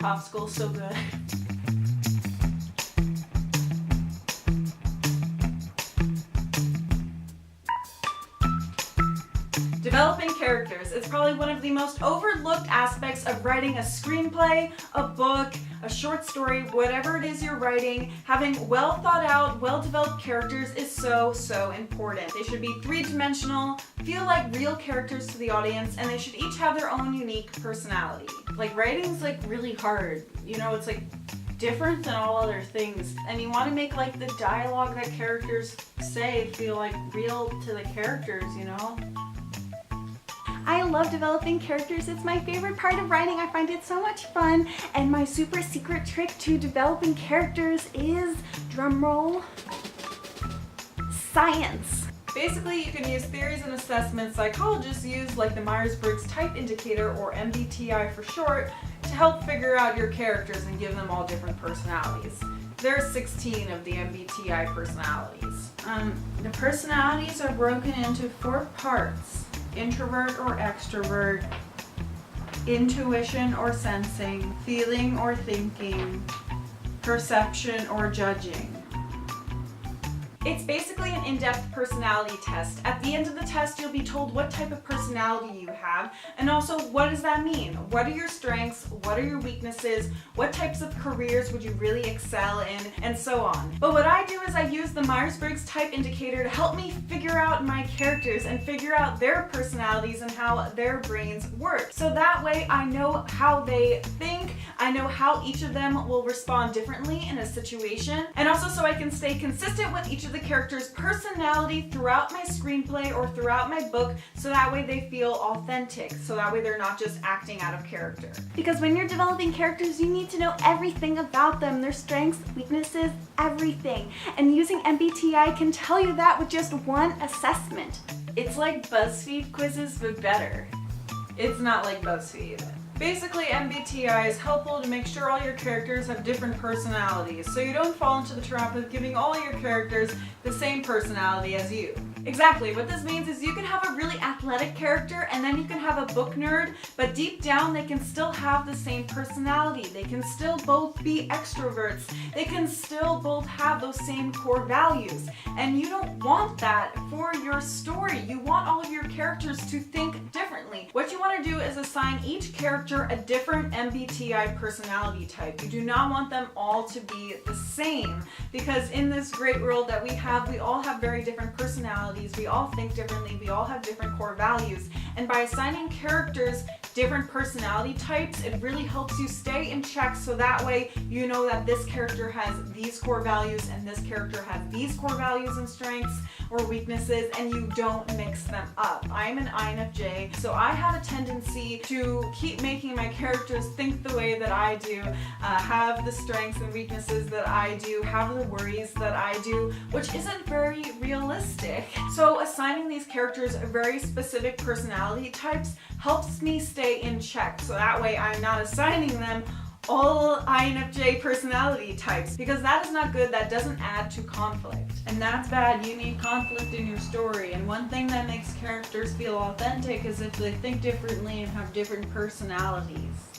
popsicle, so good. Developing characters is probably one of the most overlooked aspects of writing a screenplay, a book, a short story, whatever it is you're writing. Having well thought out, well developed characters is so important. They should be three-dimensional, feel like real characters to the audience, and they should each have their own unique personality. Like, writing's like really hard. You know, it's like different than all other things, and you want to make like the dialogue that characters say feel like real to the characters, you know? I love developing characters. It's my favorite part of writing. I find it so much fun. And my super secret trick to developing characters is, drumroll, science. Basically, you can use theories and assessments psychologists use, like the Myers-Briggs type indicator, or MBTI for short, to help figure out your characters and give them all different personalities. There are 16 of the MBTI personalities. The personalities are broken into 4 parts. Introvert or extrovert, intuition or sensing, feeling or thinking, perception or judging. It's basically an in-depth personality test. At the end of the test, you'll be told what type of personality you have, and also what does that mean? What are your strengths? What are your weaknesses? What types of careers would you really excel in? And so on. But what I do is I use the Myers-Briggs type indicator to help me figure out my characters and figure out their personalities and how their brains work. So that way I know how they think, I know how each of them will respond differently in a situation, and also so I can stay consistent with each of the character's personality throughout my screenplay or throughout my book, so that way they feel authentic, so that way they're not just acting out of character. Because when you're developing characters, you need to know everything about them, their strengths, weaknesses, everything. And using MBTI can tell you that with just one assessment. It's like BuzzFeed quizzes, but better. It's not like BuzzFeed. Basically, MBTI is helpful to make sure all your characters have different personalities, so you don't fall into the trap of giving all your characters the same personality as you. Exactly, what this means is you can have a really athletic character and then you can have a book nerd, but deep down they can still have the same personality. They can still both be extroverts. They can still both have those same core values. And you don't want that for your story. You want all of your characters to think differently. What you want to do is assign each character a different MBTI personality type. You do not want them all to be the same, because in this great world that we all have very different personalities. We all think differently, we all have different core values, and by assigning characters different personality types, it really helps you stay in check, so that way you know that this character has these core values and this character has these core values and strengths or weaknesses, and you don't mix them up. I'm an INFJ, so I have a tendency to keep making my characters think the way that I do, have the strengths and weaknesses that I do, have the worries that I do, which isn't very realistic. So assigning these characters very specific personality types helps me stay in check, so that way I'm not assigning them all INFJ personality types, because that is not good. That doesn't add to conflict, and that's bad. You need conflict in your story, and one thing that makes characters feel authentic is if they think differently and have different personalities.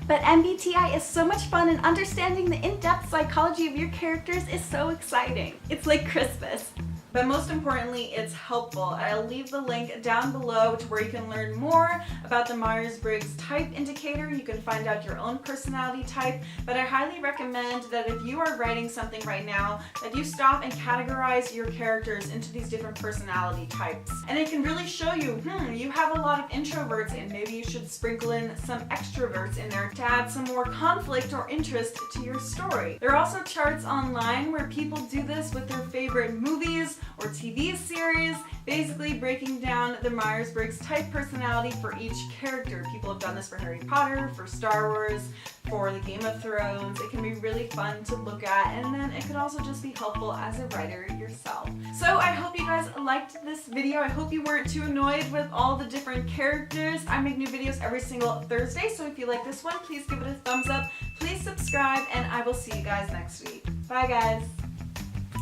But MBTI is so much fun, and understanding the in-depth psychology of your characters is so exciting. It's like Christmas. But most importantly, it's helpful. I'll leave the link down below to where you can learn more about the Myers-Briggs type indicator. You can find out your own personality type, but I highly recommend that if you are writing something right now, that you stop and categorize your characters into these different personality types. And it can really show you, you have a lot of introverts, and maybe you should sprinkle in some extroverts in there to add some more conflict or interest to your story. There are also charts online where people do this with their favorite movies or TV series, basically breaking down the Myers-Briggs type personality for each character. People have done this for Harry Potter, for Star Wars, for the Game of Thrones. It can be really fun to look at, and then it can also just be helpful as a writer yourself. So I hope you guys liked this video. I hope you weren't too annoyed with all the different characters. I make new videos every single Thursday, so if you like this one, please give it a thumbs up. Please subscribe, and I will see you guys next week. Bye guys!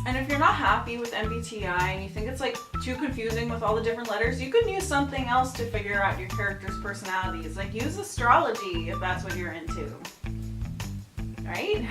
And if you're not happy with MBTI and you think it's like too confusing with all the different letters, you can use something else to figure out your character's personalities. Like use astrology if that's what you're into. Right?